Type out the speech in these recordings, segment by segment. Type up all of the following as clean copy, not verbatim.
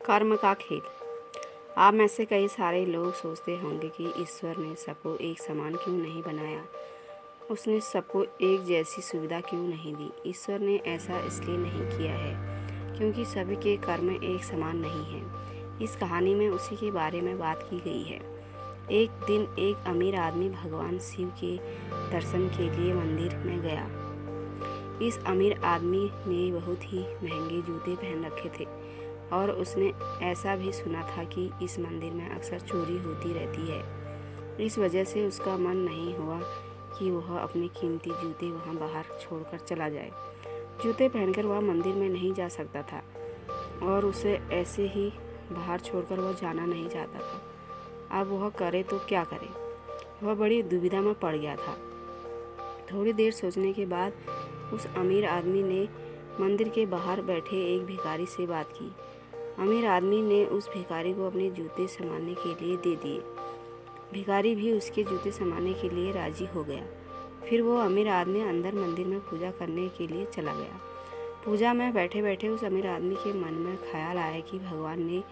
कर्म का खेल। आप में से कई सारे लोग सोचते होंगे कि ईश्वर ने सबको एक समान क्यों नहीं बनाया, उसने सबको एक जैसी सुविधा क्यों नहीं दी। ईश्वर ने ऐसा इसलिए नहीं किया है क्योंकि सभी के कर्म एक समान नहीं हैं। इस कहानी में उसी के बारे में बात की गई है। एक दिन एक अमीर आदमी भगवान शिव के दर्शन के लिए मंदिर में गया। इस अमीर आदमी ने बहुत ही महंगे जूते पहन रखे थे और उसने ऐसा भी सुना था कि इस मंदिर में अक्सर चोरी होती रहती है। इस वजह से उसका मन नहीं हुआ कि वह अपने कीमती जूते वहाँ बाहर छोड़कर चला जाए। जूते पहनकर वह मंदिर में नहीं जा सकता था और उसे ऐसे ही बाहर छोड़कर वह जाना नहीं चाहता था। अब वह करे तो क्या करे। वह बड़ी दुविधा में पड़ गया था। थोड़ी देर सोचने के बाद उस अमीर आदमी ने मंदिर के बाहर बैठे एक भिखारी से बात की। अमीर आदमी ने उस भिखारी को अपने जूते संभालने के लिए दे दिए। भिखारी भी उसके जूते संभालने के लिए राजी हो गया। फिर वो अमीर आदमी अंदर मंदिर में पूजा करने के लिए चला गया। पूजा में बैठे बैठे उस अमीर आदमी के मन में ख्याल आया कि भगवान ने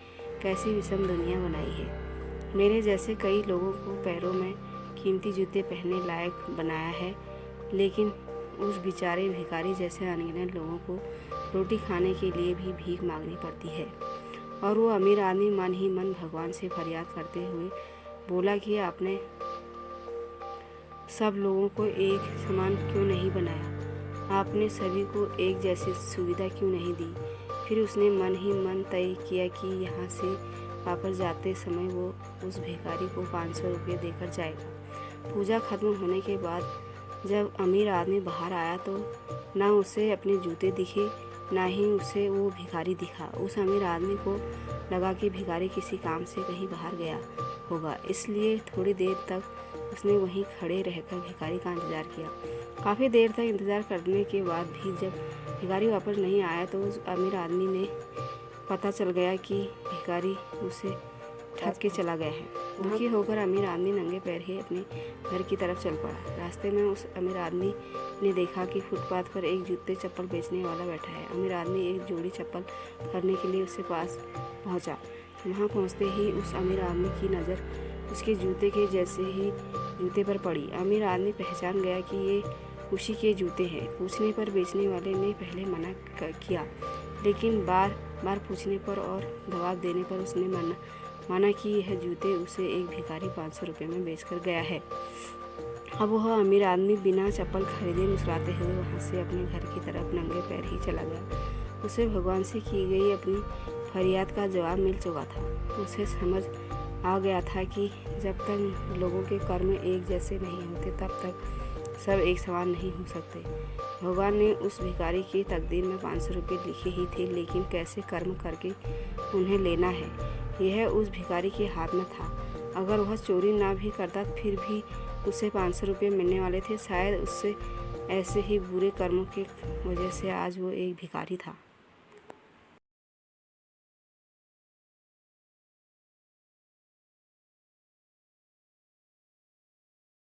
कैसी विषम दुनिया बनाई है। मेरे जैसे कई लोगों को पैरों में कीमती जूते पहनने लायक बनाया है, लेकिन उस बेचारे भिखारी जैसे अनगिनत लोगों को रोटी खाने के लिए भी भीख मांगनी पड़ती है। और वो अमीर आदमी मन ही मन भगवान से फरियाद करते हुए बोला कि आपने सब लोगों को एक समान क्यों नहीं बनाया, आपने सभी को एक जैसी सुविधा क्यों नहीं दी। फिर उसने मन ही मन तय किया कि यहाँ से वापस जाते समय वो उस भिखारी को 500 रुपये देकर जाएगा। पूजा खत्म होने के बाद जब अमीर आदमी बाहर आया तो ना उसे अपने जूते दिखे, ना ही उसे वो भिखारी दिखा। उस अमीर आदमी को लगा कि भिखारी किसी काम से कहीं बाहर गया होगा, इसलिए थोड़ी देर तक उसने वहीं खड़े रहकर भिखारी का इंतज़ार किया। काफ़ी देर तक इंतज़ार करने के बाद भी जब भिखारी वापस नहीं आया तो उस अमीर आदमी ने पता चल गया कि भिखारी उसे ठग के चला गया है। दुखी होकर अमीर आदमी नंगे पैर ही अपने घर की तरफ चल पड़ा। रास्ते में उस अमीर आदमी ने देखा कि फुटपाथ पर एक जूते चप्पल बेचने वाला बैठा है। अमीर आदमी एक जोड़ी चप्पल खरीदने के लिए उसके पास पहुंचा। वहां पहुंचते ही उस अमीर आदमी की नज़र उसके जूते के जैसे ही जूते पर पड़ी। अमीर आदमी पहचान गया कि ये उसी के जूते हैं। पूछने पर बेचने वाले ने पहले मना किया, लेकिन बार बार पूछने पर और दबाव देने पर उसने माना कि यह जूते उसे एक भिखारी 500 रुपये में बेचकर गया है। अब वह अमीर आदमी बिना चप्पल खरीदे मुस्कुराते हुए वहाँ से अपने घर की तरफ नंगे पैर ही चला गया। उसे भगवान से की गई अपनी फरियाद का जवाब मिल चुका था। उसे समझ आ गया था कि जब तक लोगों के कर्म एक जैसे नहीं होते तब तक सब एक समान नहीं हो सकते। भगवान ने उस भिखारी की तकदीर में 500 रुपये लिखे ही थे, लेकिन कैसे कर्म करके उन्हें लेना है यह उस भिखारी के हाथ में था। अगर वह चोरी ना भी करता फिर भी उसे 500 रुपये मिलने वाले थे। शायद उससे ऐसे ही बुरे कर्मों की वजह से आज वो एक भिखारी था।